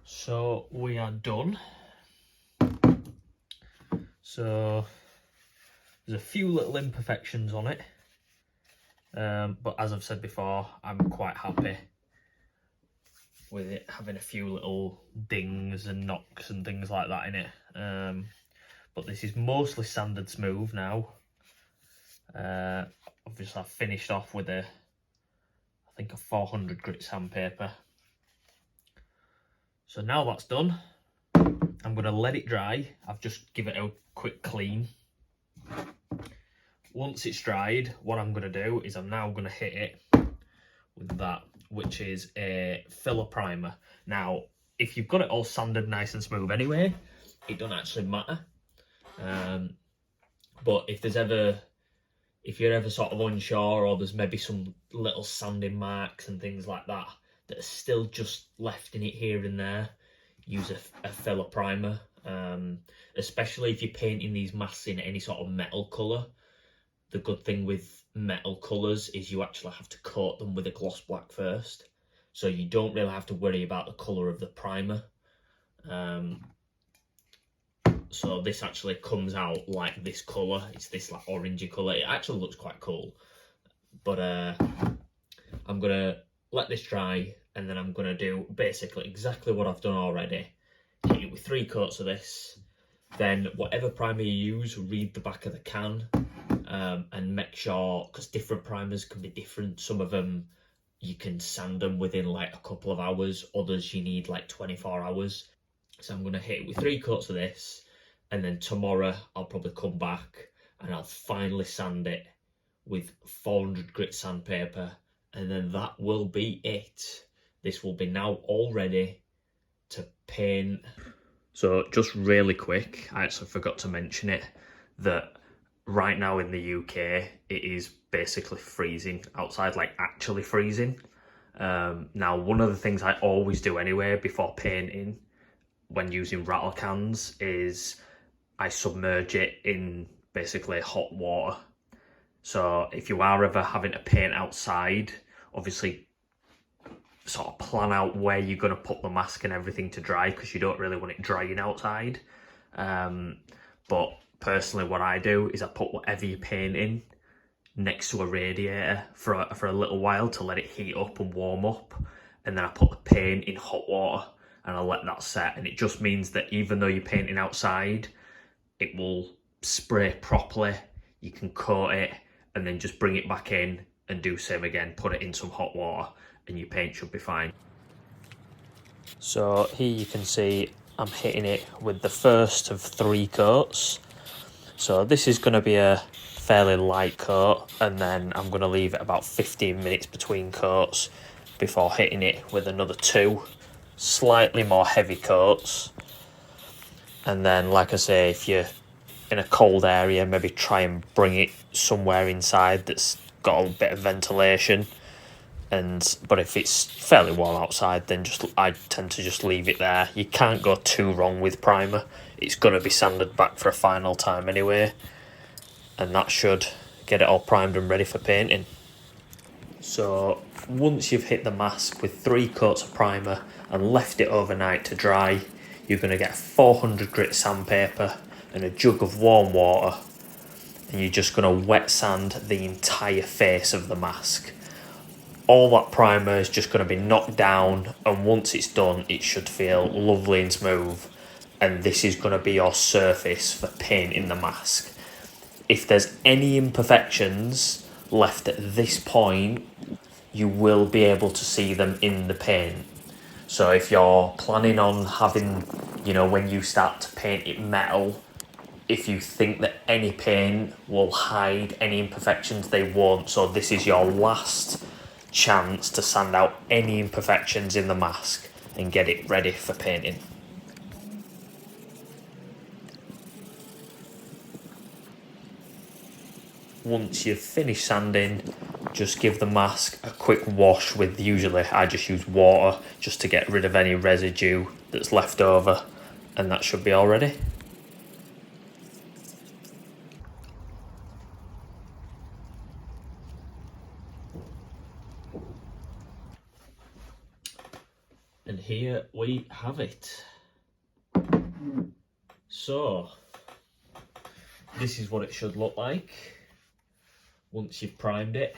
So we are done. So there's a few little imperfections on it, but as I've said before, I'm quite happy with it having a few little dings and knocks and things like that in it. But this is mostly sanded smooth now. Obviously I've finished off with I think a 400 grit sandpaper. So now that's done, I'm going to let it dry. I've just given it a quick clean. Once it's dried, what I'm going to do is I'm now going to hit it with that, which is a filler primer. Now, if you've got it all sanded nice and smooth anyway, it doesn't actually matter. But if you're ever sort of unsure, or there's maybe some little sanding marks and things like that that are still just left in it here and there, use a filler primer. Especially if you're painting these masks in any sort of metal colour. The good thing with metal colours is you actually have to coat them with a gloss black first, so you don't really have to worry about the colour of the primer. So this actually comes out like this colour. It's this like orangey colour. It actually looks quite cool. But I'm gonna let this dry, and then I'm gonna do basically exactly what I've done already. Hit it with 3 coats of this. Then whatever primer you use, read the back of the can, and make sure, because different primers can be different. Some of them you can sand them within like a couple of hours, others you need like 24 hours. So I'm going to hit it with 3 coats of this, and then tomorrow I'll probably come back and I'll finally sand it with 400 grit sandpaper, and then that will be it. This will be now all ready to paint. So just really quick, I actually forgot to mention it, that right now in the UK, it is basically freezing outside, like actually freezing. Now, one of the things I always do anyway before painting when using rattle cans is I submerge it in basically hot water. So if you are ever having to paint outside, obviously sort of plan out where you're going to put the mask and everything to dry, because you don't really want it drying outside. But personally, what I do is I put whatever you're painting next to a radiator for a little while to let it heat up and warm up, and then I put the paint in hot water and I let that set, and it just means that even though you're painting outside, it will spray properly. You can coat it and then just bring it back in and do same again, put it in some hot water, and your paint should be fine. So here you can see I'm hitting it with the first of 3 coats. So this is going to be a fairly light coat, and then I'm going to leave it about 15 minutes between coats before hitting it with another 2 slightly more heavy coats. And then, like I say, if you're in a cold area, maybe try and bring it somewhere inside that's got a bit of ventilation. But if it's fairly warm outside, then I tend to just leave it there. You can't go too wrong with primer. It's going to be sanded back for a final time anyway, and that should get it all primed and ready for painting. So once you've hit the mask with 3 coats of primer and left it overnight to dry, you're going to get 400 grit sandpaper and a jug of warm water, and you're just going to wet sand the entire face of the mask. All that primer is just going to be knocked down, and once it's done, it should feel lovely and smooth, and this is going to be your surface for painting the mask. If there's any imperfections left at this point, you will be able to see them in the paint. So if you're planning on having, when you start to paint it metal, if you think that any paint will hide any imperfections, they won't. So this is your last chance to sand out any imperfections in the mask and get it ready for painting. Once you've finished sanding, just give the mask a quick wash with, usually I just use water just to get rid of any residue that's left over, and that should be all ready. And here we have it. So, this is what it should look like once you've primed it.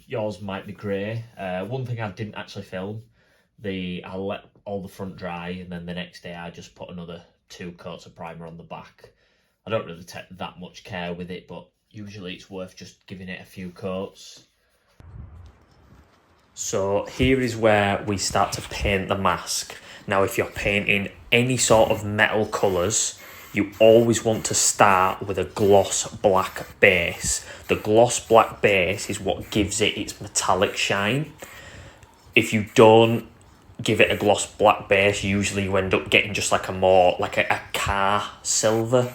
Yours might be grey. One thing I didn't actually film, I let all the front dry, and then the next day I just put another 2 coats of primer on the back. I don't really take that much care with it, but usually it's worth just giving it a few coats. So here is where we start to paint the mask. Now, if you're painting any sort of metal colours, you always want to start with a gloss black base. The gloss black base is what gives it its metallic shine. If you don't give it a gloss black base, usually you end up getting just like a car silver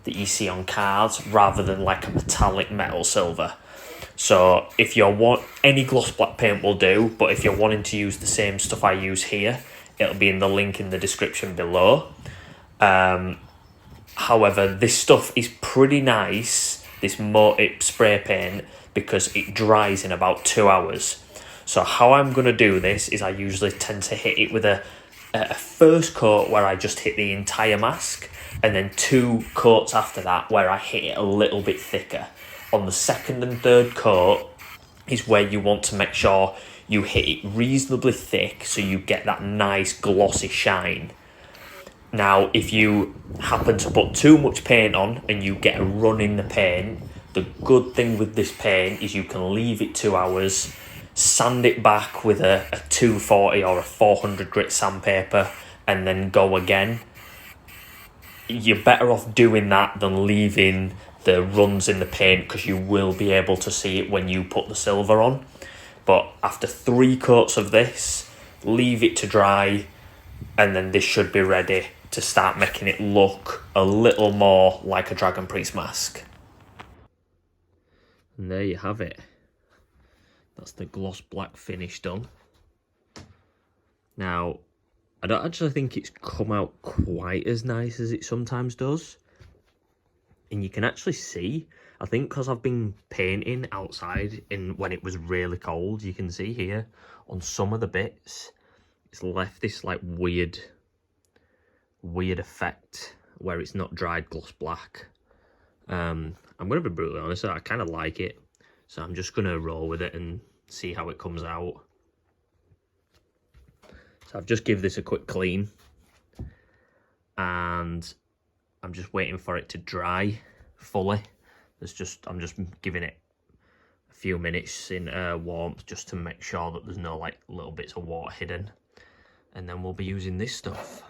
that you see on cars, rather than like a metallic metal silver. So if you want, any gloss black paint will do, but if you're wanting to use the same stuff I use here, it'll be in the link in the description below. However, this stuff is pretty nice, this Motip spray paint, because it dries in about 2 hours. So how I'm going to do this is I usually tend to hit it with a first coat where I just hit the entire mask, and then 2 coats after that where I hit it a little bit thicker. On the second and third coat is where you want to make sure you hit it reasonably thick so you get that nice glossy shine. Now, if you happen to put too much paint on and you get a run in the paint, the good thing with this paint is you can leave it 2 hours, sand it back with a 240 or a 400 grit sandpaper, and then go again. You're better off doing that than leaving the runs in the paint, because you will be able to see it when you put the silver on. But after 3 coats of this, leave it to dry, and then this should be ready to start making it look a little more like a Dragon Priest mask. And there you have it. That's the gloss black finish done. Now, I don't actually think it's come out quite as nice as it sometimes does. And you can actually see, I think because I've been painting outside when it was really cold, you can see here on some of the bits, it's left this like weird effect where it's not dried gloss black. I'm going to be brutally honest, I kind of like it. So I'm just going to roll with it and see how it comes out. So I've just give this a quick clean, and I'm just waiting for it to dry fully. I'm just giving it a few minutes in warmth just to make sure that there's no like little bits of water hidden. And then we'll be using this stuff,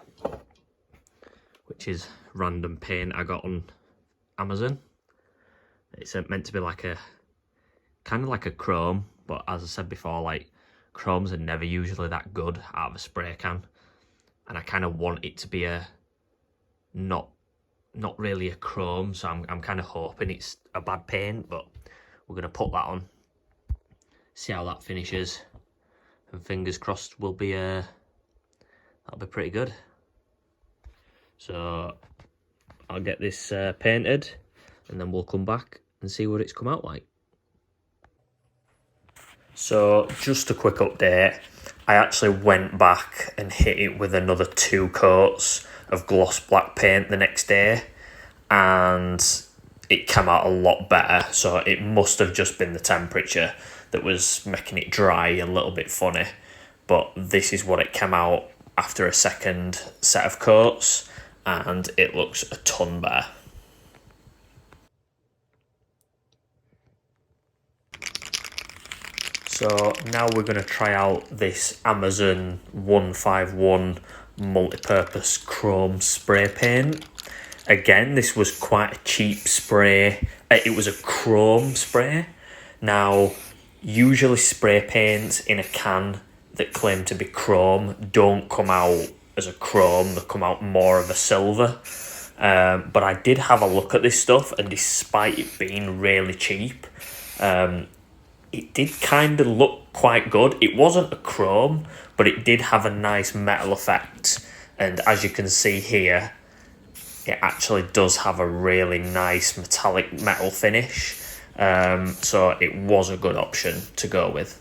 which is random paint I got on Amazon. It's meant to be like a kind of like a chrome, but as I said before, like chromes are never usually that good out of a spray can, and I kind of want it to be a not really a chrome, so I'm kind of hoping it's a bad paint, but we're going to put that on, see how that finishes, and fingers crossed that'll be pretty good. So I'll get this painted, and then we'll come back and see what it's come out like. So just a quick update, I actually went back and hit it with another 2 coats of gloss black paint the next day, and it came out a lot better. So it must have just been the temperature that was making it dry a little bit funny, but this is what it came out after a second set of coats, and it looks a ton better. So now we're going to try out this Amazon 151 multi-purpose chrome spray paint. Again, this was quite a cheap spray. It was a chrome spray. Now, usually spray paints in a can that claim to be chrome don't come out as a chrome, they come out more of a silver. But I did have a look at this stuff, and despite it being really cheap, it did kind of look quite good. It wasn't a chrome, but it did have a nice metal effect. And as you can see here, it actually does have a really nice metallic metal finish. So it was a good option to go with.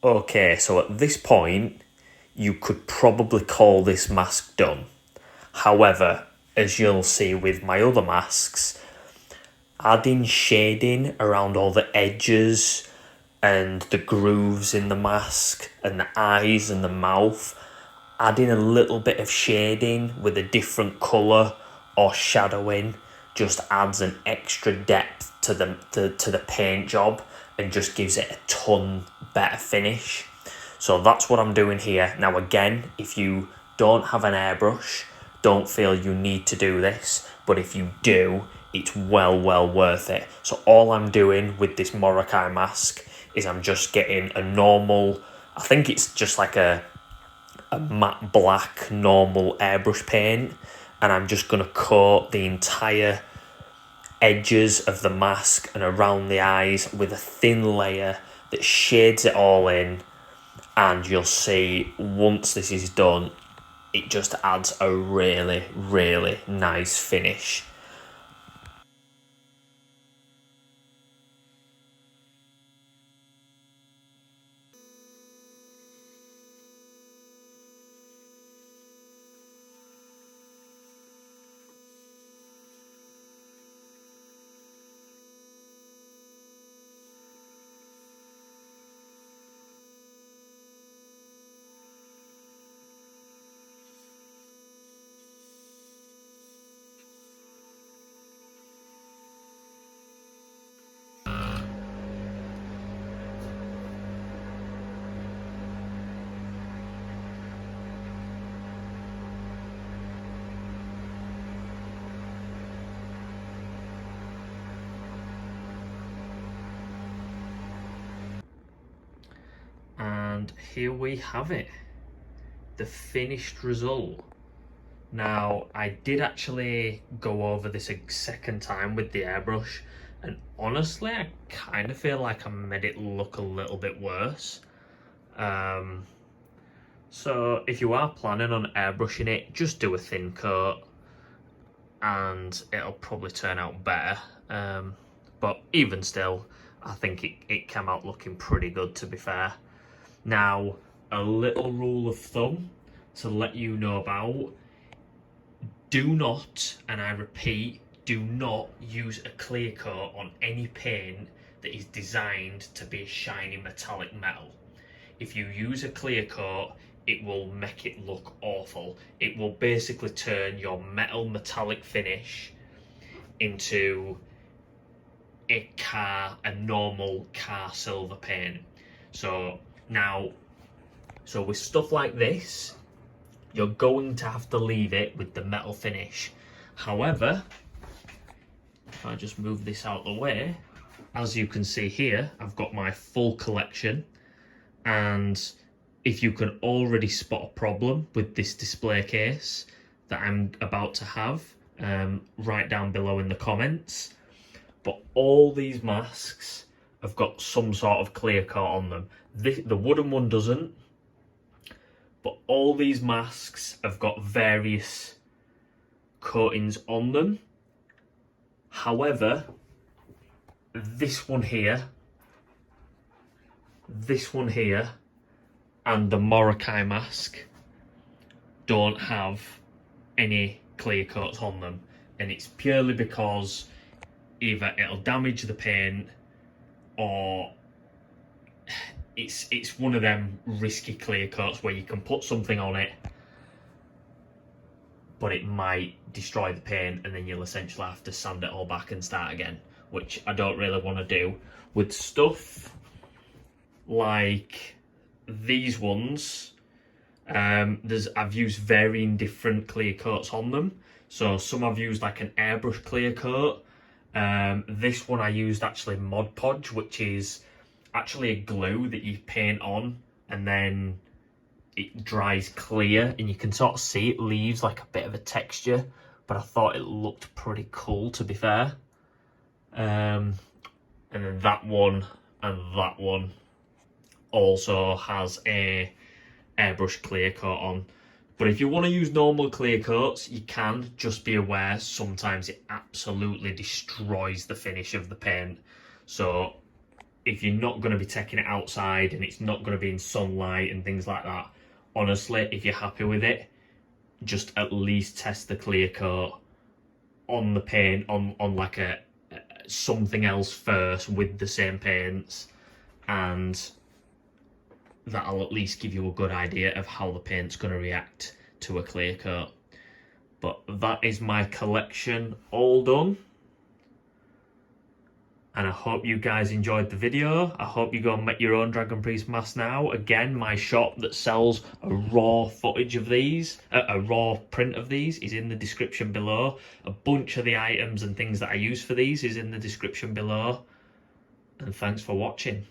Okay, so at this point, you could probably call this mask done. However, as you'll see with my other masks, adding shading around all the edges and the grooves in the mask and the eyes and the mouth, adding a little bit of shading with a different colour or shadowing just adds an extra depth to the paint job and just gives it a ton better finish. So that's what I'm doing here. Now again, if you don't have an airbrush, don't feel you need to do this, but if you do, it's well worth it. So all I'm doing with this Morokai mask is I'm just getting a normal, I think it's just like a matte black normal airbrush paint, and I'm just going to coat the entire edges of the mask and around the eyes with a thin layer that shades it all in, and you'll see once this is done, it just adds a really nice finish. And here we have it, the finished result. Now, I did actually go over this a second time with the airbrush, and honestly, I kind of feel like I made it look a little bit worse. So if you are planning on airbrushing it, just do a thin coat and it'll probably turn out better. But even still, I think it came out looking pretty good, to be fair. Now, a little rule of thumb to let you know about: do not, and I repeat, do not use a clear coat on any paint that is designed to be a shiny metallic metal. If you use a clear coat, it will make it look awful. It will basically turn your metal metallic finish into a normal car silver paint. So with stuff like this, you're going to have to leave it with the metal finish. However, if I just move this out of the way, as you can see here, I've got my full collection. And if you can already spot a problem with this display case that I'm about to have, write down below in the comments. But all these masks have got some sort of clear coat on them. The wooden one doesn't, but all these masks have got various coatings on them. However, this one here, and the Morokai mask don't have any clear coats on them, and it's purely because either it'll damage the paint or it's one of them risky clear coats where you can put something on it but it might destroy the paint, and then you'll essentially have to sand it all back and start again, which I don't really want to do. With stuff like these ones, I've used varying different clear coats on them. So some I've used like an airbrush clear coat. This one I used actually Mod Podge, which is actually a glue that you paint on and then it dries clear, and you can sort of see it leaves like a bit of a texture, but I thought it looked pretty cool, to be fair. And then that one and that one also has a airbrush clear coat on. But if you want to use normal clear coats, you can. Just be aware, sometimes it absolutely destroys the finish of the paint. So if you're not going to be taking it outside and it's not going to be in sunlight and things like that, honestly, if you're happy with it, just at least test the clear coat on the paint, on like a something else first with the same paints, and that'll at least give you a good idea of how the paint's going to react to a clear coat. But that is my collection all done, and I hope you guys enjoyed the video. I hope you go and make your own Dragon Priest mask now. Again, my shop that sells a raw footage of these, a raw print of these, is in the description below. A bunch of the items and things that I use for these is in the description below. And thanks for watching.